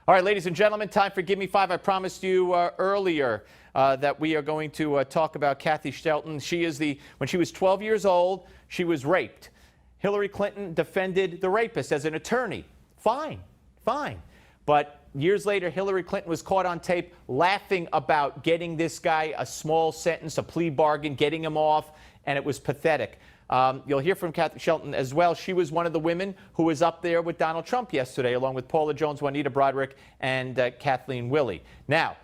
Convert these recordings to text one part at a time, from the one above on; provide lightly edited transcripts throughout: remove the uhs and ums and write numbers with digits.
All right, ladies and gentlemen, time for Give Me Five. I promised you earlier that we are going to talk about Kathy Shelton. When she was 12 years old, she was raped. Hillary Clinton defended the rapist as an attorney. Fine. But years later, Hillary Clinton was caught on tape laughing about getting this guy a small sentence, a plea bargain, getting him off, and it was pathetic. You'll hear from Kathy Shelton as well. She was one of the women who was up there with Donald Trump yesterday, along with Paula Jones, Juanita Broaddrick, and Kathleen Willey. Now,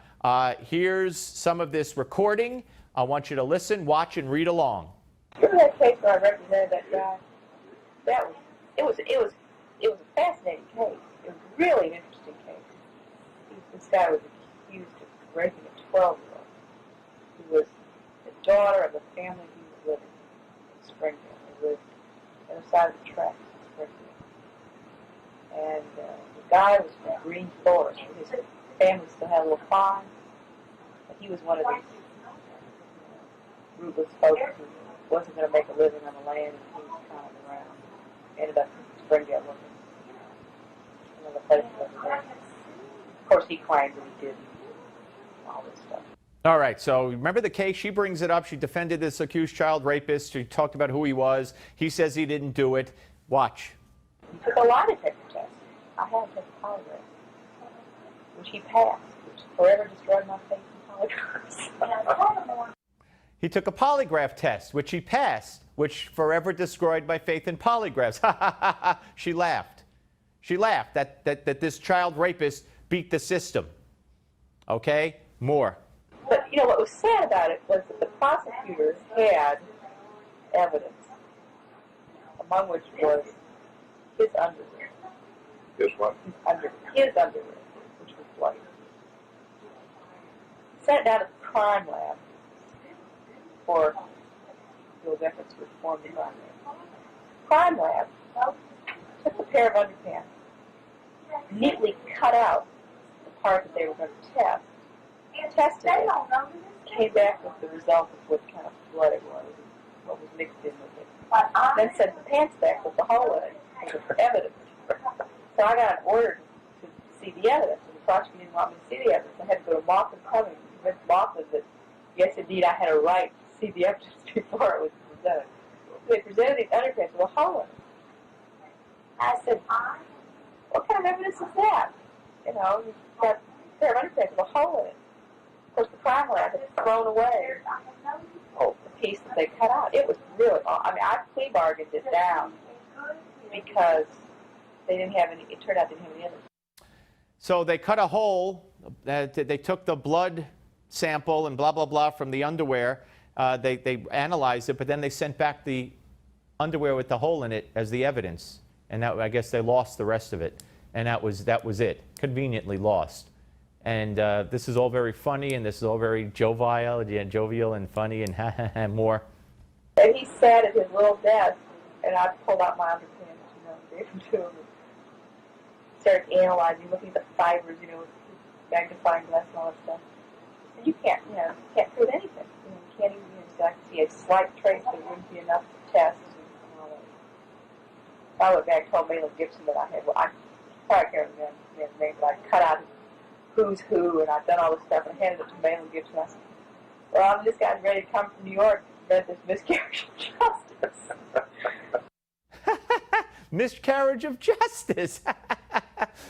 here's some of this recording. I want you to listen, watch, and read along. Remember that case where I represented that guy? It was a fascinating case. It was really an interesting case. This guy was accused of raping a 12-year-old who was the daughter of the family he was living in Springfield. They lived on the side of the tracks in Springfield. And the guy was from Green Forest. His family still had a little farm. But he was one of these rootless folks who wasn't going to make a living on the land, and he was kind of around. Ended up in Springfield looking. Another place over there. Of course, he claimed that he did all this stuff. All right, so remember the case? She brings it up. She defended this accused child rapist. She talked about who he was. He says he didn't do it. Watch. He took a lie detector test. I had to take a polygraph, which he passed, which forever destroyed my faith in polygraphs. He took a polygraph test, which he passed, which forever destroyed my faith in polygraphs. She laughed. She laughed that this child rapist beat the system. Okay? More. But, you know, what was sad about it was that the prosecutors had evidence, among which was his underwear. His what? His underwear, which was bloody. Sent it down to the crime lab for those efforts to reform the crime lab. Crime lab took a pair of underpants, neatly cut out the part that they were going to test, tested it, came back with the result of what kind of blood it was, and what was mixed in with it. Then sent the pants back with the hole in it for evidence. So I got an order to see the evidence, and the prosecutor didn't want me to see the evidence. I had to go to Laughlin Cummings and convince Laughlin that, yes, indeed, I had a right to see the evidence before it was presented. So they presented these underpants with a hole in it. I said, what kind of evidence is that? You know, you've got a pair of underpants with a hole in it. Of course, the crime lab had thrown away the piece that they cut out. It was really, I mean, I plea bargained it down because they didn't have any, it turned out they didn't have any evidence. So they cut a hole, they took the blood sample and blah, blah, blah from the underwear. They analyzed it, but then they sent back the underwear with the hole in it as the evidence. And that, I guess they lost the rest of it. And that was it, conveniently lost. And this is all very funny, and this is all very jovial and funny, and more. And he sat at his little desk, and I pulled out my underpants, you know, gave them to him. Started analyzing, looking at the fibers, you know, with magnifying glass and all that stuff. And you can't prove anything. You know, you can't even, so I can see a slight trace, but it wouldn't be enough to test and all that. I went back and told Malin Gibson that I had, well, I probably can't remember his name, but I cut out his who's who, and I've done all this stuff, and handed it to Malin Gibson. I said, well, this guy's ready to come from New York to prevent this miscarriage of justice. Miscarriage of justice.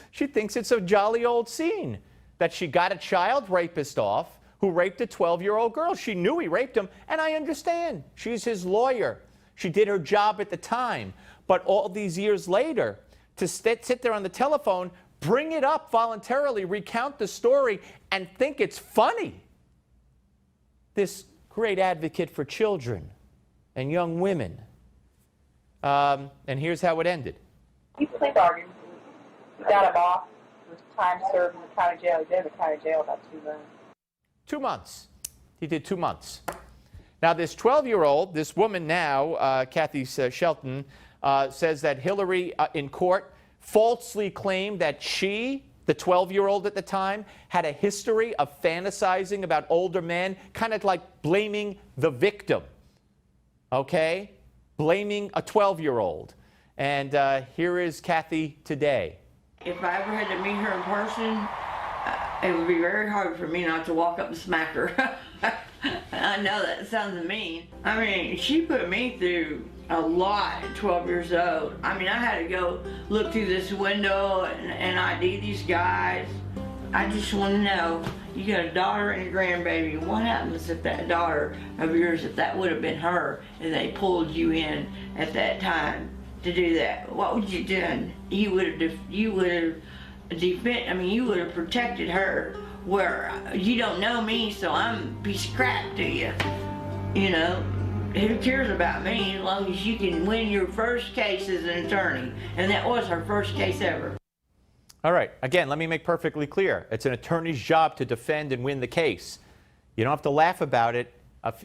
She thinks it's a jolly old scene that she got a child rapist off who raped a 12-year-old girl. She knew he raped him, and I understand. She's his lawyer. She did her job at the time. But all these years later, to sit there on the telephone, bring it up voluntarily, recount the story, and think it's funny. This great advocate for children and young women. And here's how it ended. He plea bargained. We got him off. It was time served in the county jail. He did in the county jail about 2 months. 2 months. He did 2 months. Now, this 12-year-old, this woman now, Kathy Shelton, says that Hillary in court falsely claimed that she, the 12-year-old at the time, had a history of fantasizing about older men, kind of like blaming the victim, okay? Blaming a 12-year-old. And here is Kathy today. If I ever had to meet her in person, it would be very hard for me not to walk up and smack her. I know that sounds mean. I mean, she put me through a lot at 12 years old. I mean, I had to go look through this window and ID these guys. I just want to know, you got a daughter and a grandbaby. What happens if that daughter of yours, if that would have been her, and they pulled you in at that time to do that? What would you done? You would have you would have protected her. Where you don't know me, so I'm a piece of crap to you. You know, who cares about me as long as you can win your first case as an attorney? And that was her first case ever. All right. Again, let me make perfectly clear. It's an attorney's job to defend and win the case. You don't have to laugh about it,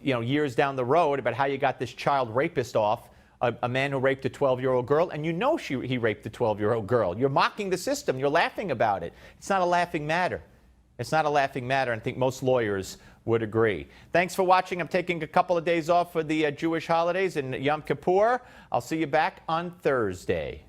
years down the road about how you got this child rapist off, a man who raped a 12-year-old girl, and you know he raped a 12-year-old girl. You're mocking the system. You're laughing about it. It's not a laughing matter. It's not a laughing matter, and I think most lawyers would agree. Thanks for watching. I'm taking a couple of days off for the Jewish holidays and Yom Kippur. I'll see you back on Thursday.